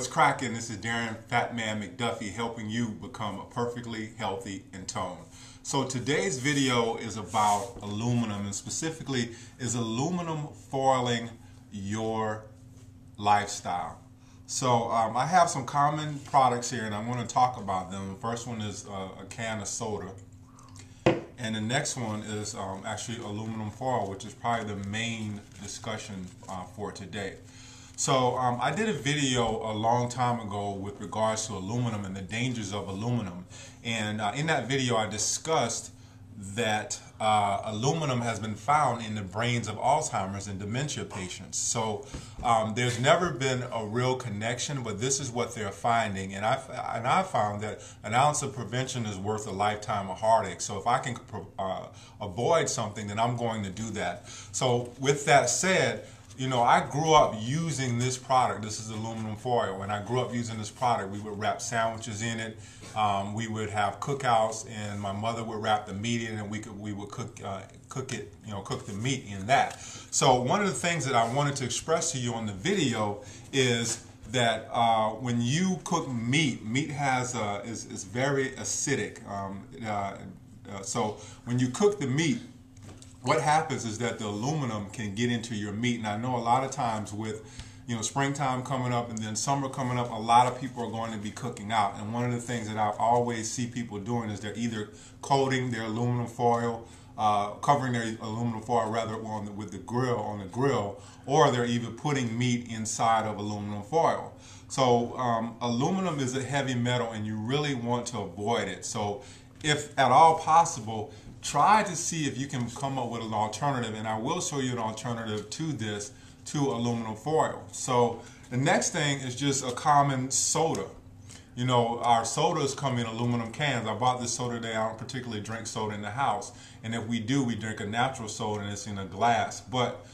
cracking? This is Darren, Phat-Man McDuffie, helping you become perfectly healthy and toned. So today's video is about aluminum, and specifically, is aluminum foiling your lifestyle? So I have some common products here, and I'm going to talk about them. The first one is a can of soda, and the next one is actually aluminum foil, which is probably the main discussion for today. So I did a video a long time ago with regards to aluminum and the dangers of aluminum, and in that video I discussed that aluminum has been found in the brains of Alzheimer's and dementia patients. So there's never been a real connection, but this is what they're finding, and I found that an ounce of prevention is worth a lifetime of heartache. So if I can avoid something, then I'm going to do that. So with that said, you know, I grew up using this product. This is aluminum foil, and I grew up using this product. We would wrap sandwiches in it. We would have cookouts, and my mother would wrap the meat in it, and we would cook it, you know, cook the meat in that. So one of the things that I wanted to express to you on the video is that when you cook meat, has is very acidic. So when you cook the meat, what happens is that the aluminum can get into your meat. And I know a lot of times with, you know, springtime coming up and then summer coming up, a lot of people are going to be cooking out. And one of the things that I always see people doing is they're either coating their aluminum foil, covering their aluminum foil rather on the grill, or they're either putting meat inside of aluminum foil. So aluminum is a heavy metal, and you really want to avoid it. So if at all possible, try to see if you can come up with an alternative, and I will show you an alternative to this, to aluminum foil. So the next thing is just a common soda. You know, our sodas come in aluminum cans. I bought this soda today. I don't particularly drink soda in the house, and if we do, we drink a natural soda, and it's in a glass. But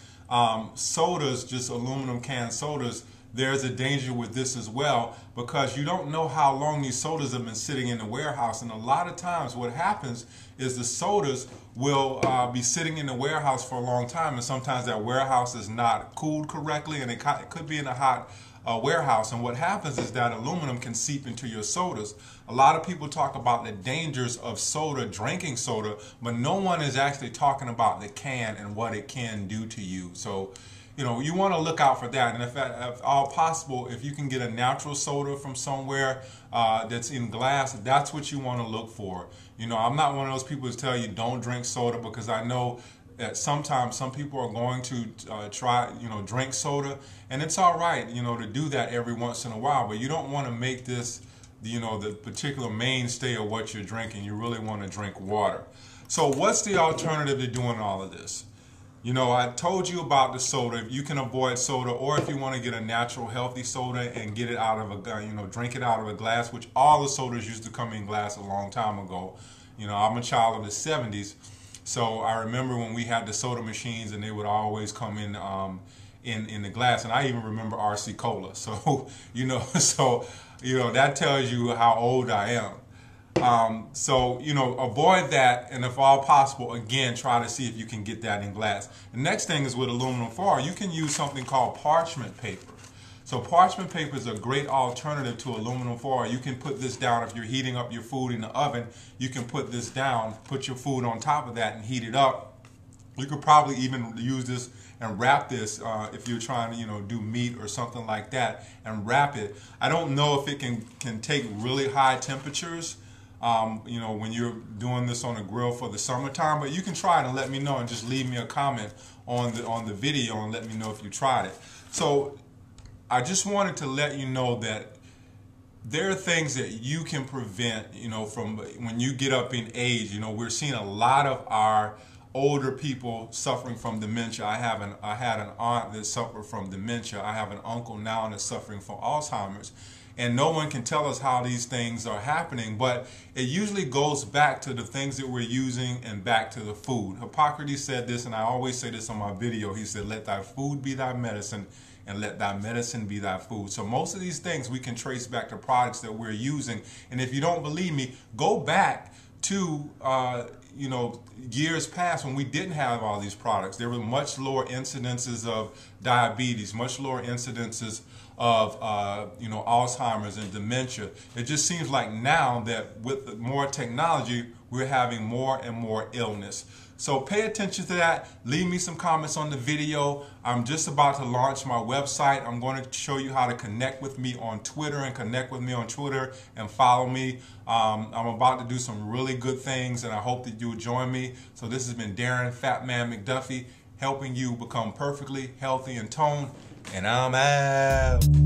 sodas, just aluminum can sodas, there's a danger with this as well, because you don't know how long these sodas have been sitting in the warehouse. And a lot of times what happens is the sodas will be sitting in the warehouse for a long time, and sometimes that warehouse is not cooled correctly, and it could be in a hot warehouse. And what happens is that aluminum can seep into your sodas. A lot of people talk about the dangers of soda, drinking soda, but no one is actually talking about the can and what it can do to you. So, you know, you want to look out for that. And if all possible, if you can get a natural soda from somewhere that's in glass, that's what you want to look for. You know, I'm not one of those people who tell you don't drink soda, because I know that sometimes some people are going to try, you know, drink soda, and it's all right, you know, to do that every once in a while, but you don't want to make this, you know, the particular mainstay of what you're drinking. You really want to drink water. So what's the alternative to doing all of this? You know, I told you about the soda. If you can avoid soda, or if you want to get a natural, healthy soda and get it out of a, you know, drink it out of a glass, which all the sodas used to come in glass a long time ago. You know, I'm a child of the 70s, so I remember when we had the soda machines, and they would always come in the glass. And I even remember RC Cola. So you know, that tells you how old I am. So, you know, avoid that, and if all possible, again, try to see if you can get that in glass. The next thing is with aluminum foil, you can use something called parchment paper. So parchment paper is a great alternative to aluminum foil. You can put this down if you're heating up your food in the oven. You can put this down, put your food on top of that, and heat it up. You could probably even use this and wrap this if you're trying to, you know, do meat or something like that, and wrap it. I don't know if it can take really high temperatures, you know, when you're doing this on a grill for the summertime, but you can try it and let me know, and just leave me a comment on the video and let me know if you tried it. So I just wanted to let you know that there are things that you can prevent, you know, from when you get up in age. You know, we're seeing a lot of our older people suffering from dementia. I had an aunt that suffered from dementia. I have an uncle now that's suffering from Alzheimer's. And no one can tell us how these things are happening, but it usually goes back to the things that we're using and back to the food. Hippocrates said this, and I always say this on my video. He said, "Let thy food be thy medicine, and let thy medicine be thy food." So most of these things we can trace back to products that we're using. And if you don't believe me, go back to years past when we didn't have all these products. There were much lower incidences of diabetes, much lower incidences of Alzheimer's and dementia. It just seems like now that with more technology, we're having more and more illness. So pay attention to that. Leave me some comments on the video. I'm just about to launch my website. I'm going to show you how to connect with me on Twitter and follow me. I'm about to do some really good things, and I hope that you'll join me. So this has been Darren, Phat-Man McDuffie, helping you become perfectly healthy and toned. And I'm out.